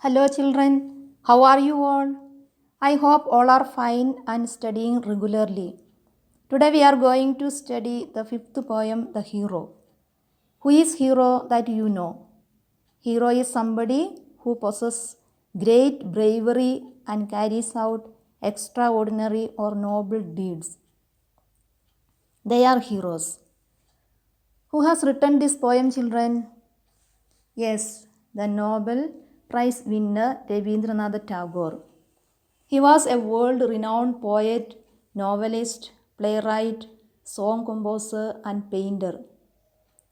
Hello, children. How are you all? I hope all are fine and studying regularly. Today we are going to study the fifth poem, The Hero. Who is hero that you know? Hero is somebody who possesses great bravery and carries out extraordinary or noble deeds. They are heroes. Who has written this poem, children? Yes, the Nobel Prize winner Rabindranath Tagore. He was a world renowned poet, novelist, playwright, song composer, and painter.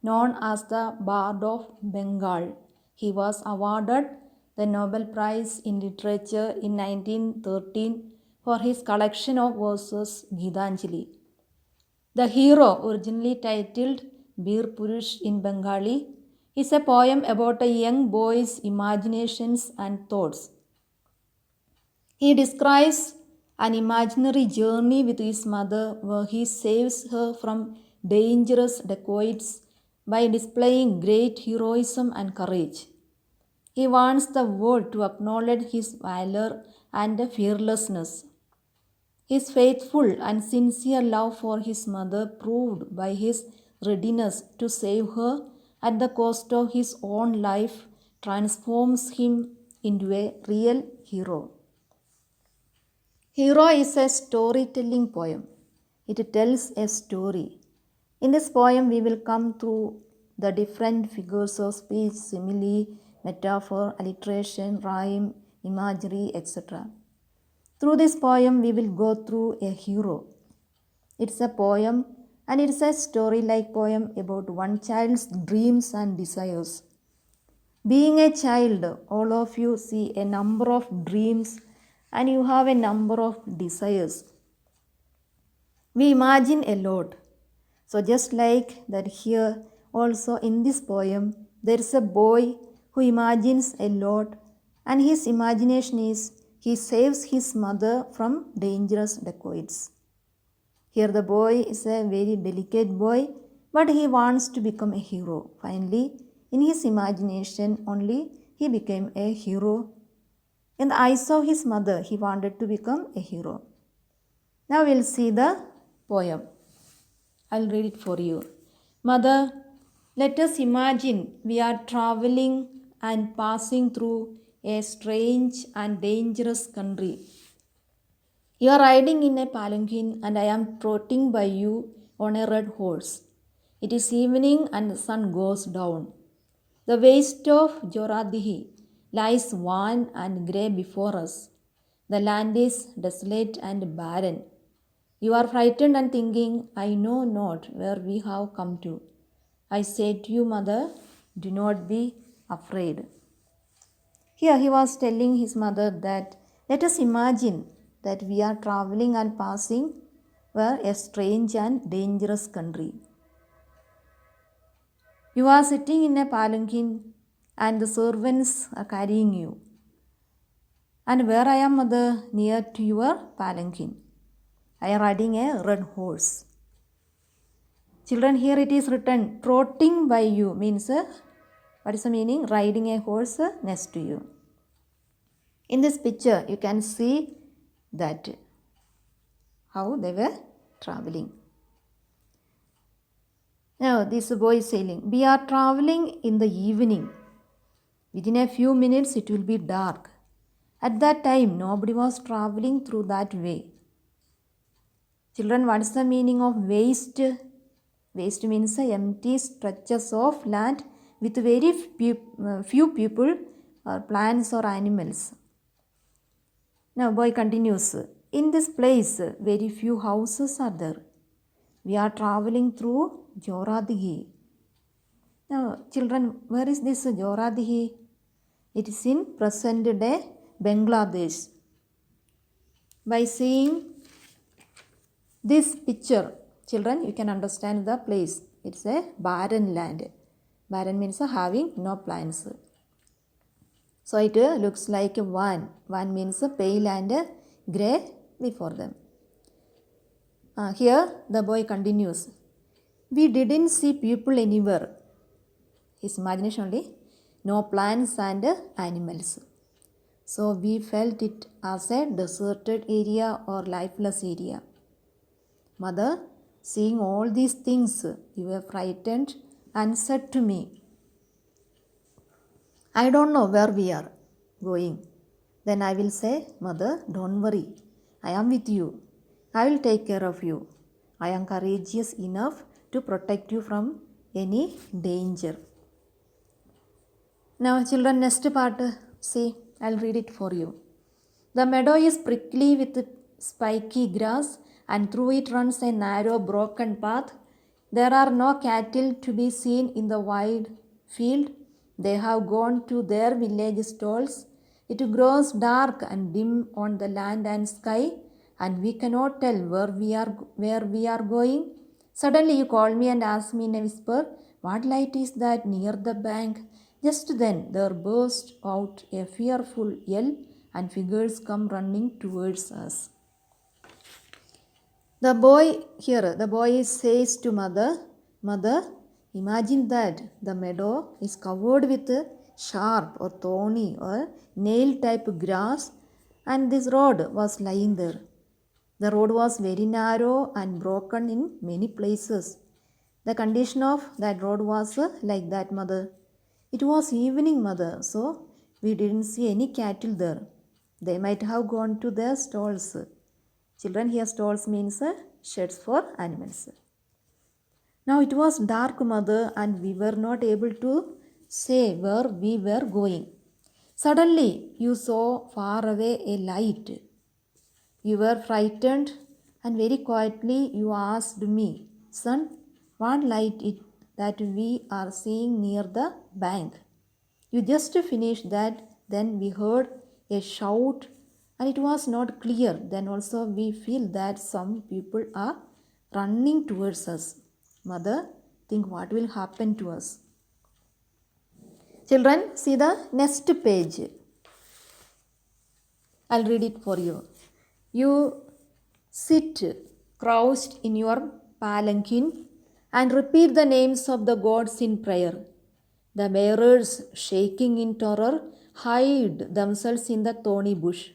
Known as the Bard of Bengal, he was awarded the Nobel Prize in Literature in 1913 for his collection of verses Gitanjali. The Hero, originally titled Bir Purush in Bengali, is a poem about a young boy's imaginations and thoughts. He describes an imaginary journey with his mother where he saves her from dangerous dacoits by displaying great heroism and courage. He wants the world to acknowledge his valor and fearlessness. His faithful and sincere love for his mother, proved by his readiness to save her at the cost of his own life, transforms him into a real hero. Hero is a storytelling poem. It tells a story. In this poem, we will come through the different figures of speech, simile, metaphor, alliteration, rhyme, imagery, etc. Through this poem, we will go through a hero. It's a poem and it's a story like poem about one child's dreams and desires. Being a child, all of you see a number of dreams and you have a number of desires. We imagine a lot. So, just like that, here also in this poem, there is a boy who imagines a lot, and his imagination is he saves his mother from dangerous dacoits. Here, the boy is a very delicate boy, but he wants to become a hero. Finally, in his imagination only, he became a hero. In the eyes of his mother, he wanted to become a hero. Now we'll see the poem. I'll read it for you. Mother, let us imagine we are traveling and passing through a strange and dangerous country. You are riding in a palanquin and I am trotting by you on a red horse. It is evening and the sun goes down. The waste of Joradihi lies wan and grey before us. The land is desolate and barren. You are frightened and thinking, I know not where we have come to. I say to you, mother, do not be afraid. Here he was telling his mother that let us imagine that we are traveling and passing where a strange and dangerous country. You are sitting in a palanquin and the servants are carrying you. And where I am, mother, near to your palanquin. I am riding a red horse. Children, here it is written, trotting by you means, what is the meaning? Riding a horse next to you. In this picture, you can see that how they were traveling. Now, this boy is saying, we are traveling in the evening. Within a few minutes, it will be dark. At that time, nobody was traveling through that way. Children, what is the meaning of waste? Waste means empty stretches of land with very few people or plants or animals. Now, boy continues. In this place, very few houses are there. We are traveling through Joradihi. Now, children, where is this Joradihi? It is in present day Bangladesh. By seeing this picture, children, you can understand the place. It's a barren land. Barren means having no plants. So it looks like a van. Van means pale and grey before them. Here the boy continues. We didn't see people anywhere. His imagination only. No plants and animals. So we felt it as a deserted area or lifeless area. Mother, seeing all these things, you were frightened and said to me, I don't know where we are going. Then I will say, Mother, don't worry. I am with you. I will take care of you. I am courageous enough to protect you from any danger. Now, children, next part, see, I'll read it for you. The meadow is prickly with spiky grass, and through it runs a narrow, broken path. There are no cattle to be seen in the wide field. They have gone to their village stalls. It grows dark and dim on the land and sky, and we cannot tell where we are going. Suddenly you call me and ask me in a whisper, what light is that near the bank? Just then there burst out a fearful yell, and figures come running towards us. The boy says to mother, Mother, imagine that the meadow is covered with sharp or thorny or nail type grass, and this road was lying there. The road was very narrow and broken in many places. The condition of that road was like that, Mother. It was evening, Mother, so we didn't see any cattle there. They might have gone to their stalls. Children, here stalls means sheds for animals. Now it was dark, Mother, and we were not able to say where we were going. Suddenly you saw far away a light. You were frightened, and very quietly you asked me, Son, what light is that we are seeing near the bank? You just finished that, then we heard a shout, and it was not clear. Then also we feel that some people are running towards us. Mother, think what will happen to us. Children, see the next page. I'll read it for you. You sit crouched in your palanquin and repeat the names of the gods in prayer. The bearers, shaking in terror, hide themselves in the thorny bush.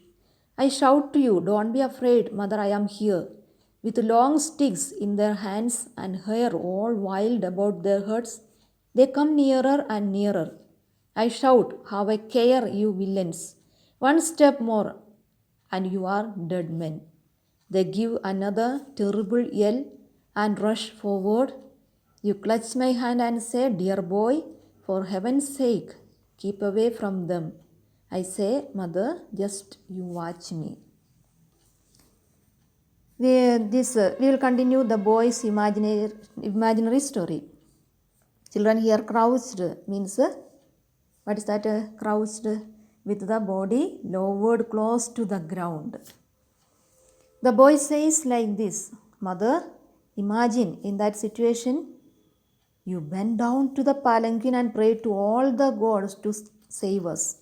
I shout to you, don't be afraid, Mother, I am here. With long sticks in their hands and hair all wild about their heads, they come nearer and nearer. I shout, have a care, you villains. One step more, and you are dead men. They give another terrible yell and rush forward. You clutch my hand and say, Dear boy, for heaven's sake, keep away from them. I say, Mother, just you watch me. We will continue the boy's imaginary story. Children, here crouched means, what is that? Crouched with the body lowered close to the ground. The boy says like this, Mother, imagine in that situation, you bend down to the palanquin and pray to all the gods to save us.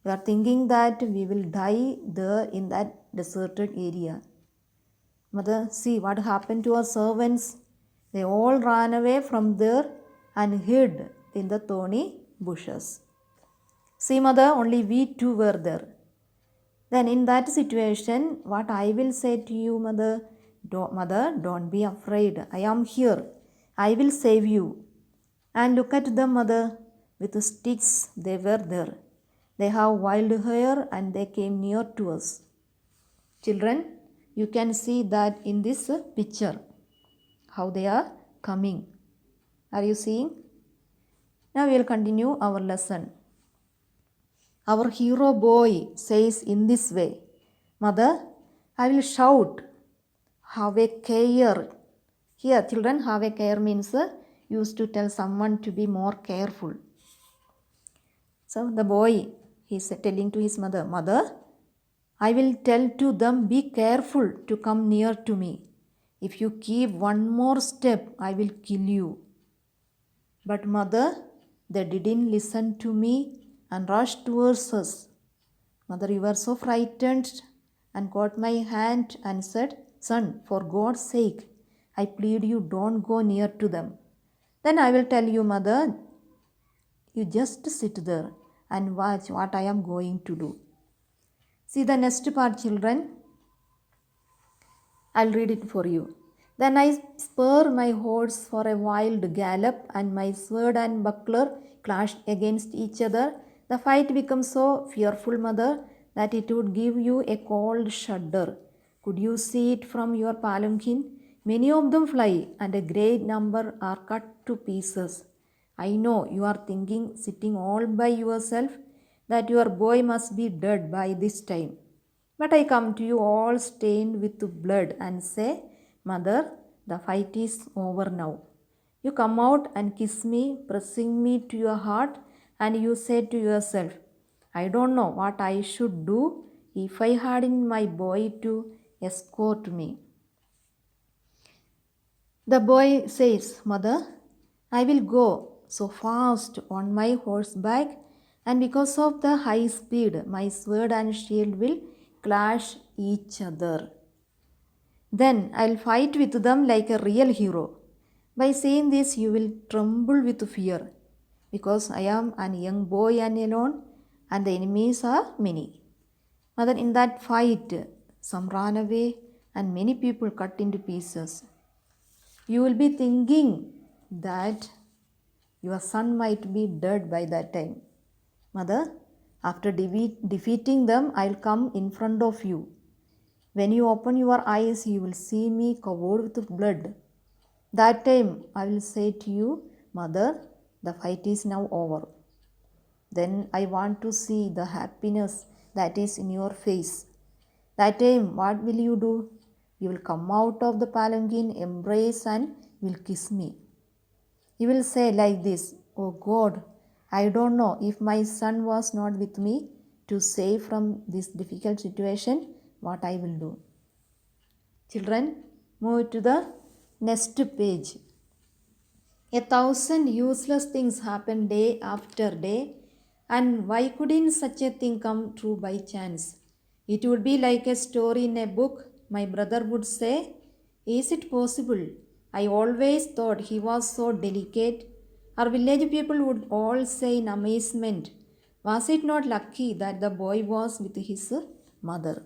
You are thinking that we will die there in that deserted area. Mother, see what happened to our servants. They all ran away from there and hid in the thorny bushes. See, Mother, only we two were there. Then in that situation, what I will say to you, Mother, Mother, don't be afraid. I am here. I will save you. And look at them, Mother. With the sticks, they were there. They have wild hair and they came near to us. Children, you can see that in this picture, how they are coming. Are you seeing? Now we will continue our lesson. Our hero boy says in this way, Mother, I will shout, have a care. Here, children, have a care means used to tell someone to be more careful. So the boy, he is telling to his mother, Mother, I will tell to them, be careful to come near to me. If you keep one more step, I will kill you. But Mother, they didn't listen to me and rushed towards us. Mother, you were so frightened and caught my hand and said, Son, for God's sake, I plead you don't go near to them. Then I will tell you, Mother, you just sit there and watch what I am going to do. See the next part, children. I'll read it for you. Then I spur my horse for a wild gallop, and my sword and buckler clashed against each other. The fight becomes so fearful, mother, that it would give you a cold shudder. Could you see it from your palanquin? Many of them fly, and a great number are cut to pieces. I know you are thinking, sitting all by yourself, that your boy must be dead by this time. But I come to you all stained with blood and say, Mother, the fight is over now. You come out and kiss me, pressing me to your heart, and you say to yourself, I don't know what I should do if I hadn't my boy to escort me. The boy says, Mother, I will go so fast on my horseback, and because of the high speed, my sword and shield will clash each other. Then I'll fight with them like a real hero. By saying this, you will tremble with fear, because I am an young boy and alone, and the enemies are many. Mother, in that fight, some ran away, and many people cut into pieces. You will be thinking that your son might be dead by that time. Mother, after defeating them, I'll come in front of you. When you open your eyes, you will see me covered with blood. That time, I will say to you, Mother, the fight is now over. Then I want to see the happiness that is in your face. That time, what will you do? You will come out of the palanquin, embrace, and will kiss me. You will say like this, Oh God, I don't know if my son was not with me to save from this difficult situation, what I will do. Children, move to the next page. 1,000 useless things happen day after day, and why couldn't such a thing come true by chance? It would be like a story in a book. My brother would say, Is it possible? I always thought he was so delicate. Our village people would all say in amazement, Was it not lucky that the boy was with his mother?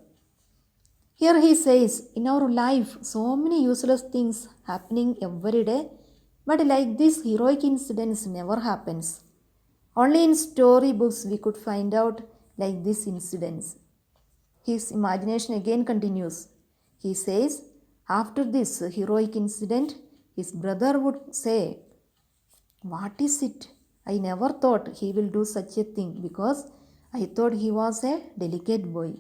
Here he says, in our life, so many useless things happening every day, but like this heroic incidents never happens. Only in storybooks we could find out like these incidents. His imagination again continues. He says, after this heroic incident, his brother would say, What is it? I never thought he will do such a thing, because I thought he was a delicate boy.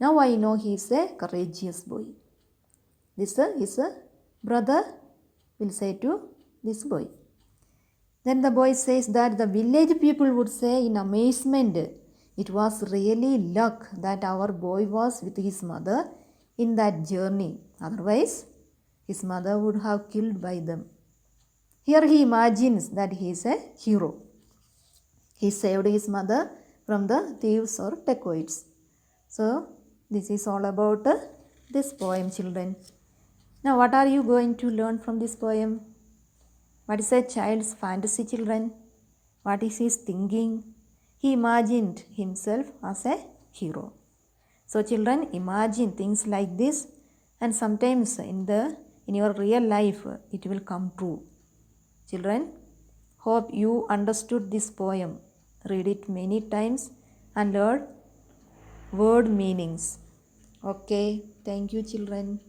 Now I know he is a courageous boy. This his brother will say to this boy. Then the boy says that the village people would say in amazement, it was really luck that our boy was with his mother in that journey. Otherwise, his mother would have killed by them. Here he imagines that he is a hero. He saved his mother from the thieves or dacoits. So, this is all about this poem, children. Now, what are you going to learn from this poem? What is a child's fantasy, children? What is his thinking? He imagined himself as a hero. So, children, imagine things like this, and sometimes in your real life, it will come true. Children, hope you understood this poem. Read it many times and learn word meanings. Okay, thank you, children.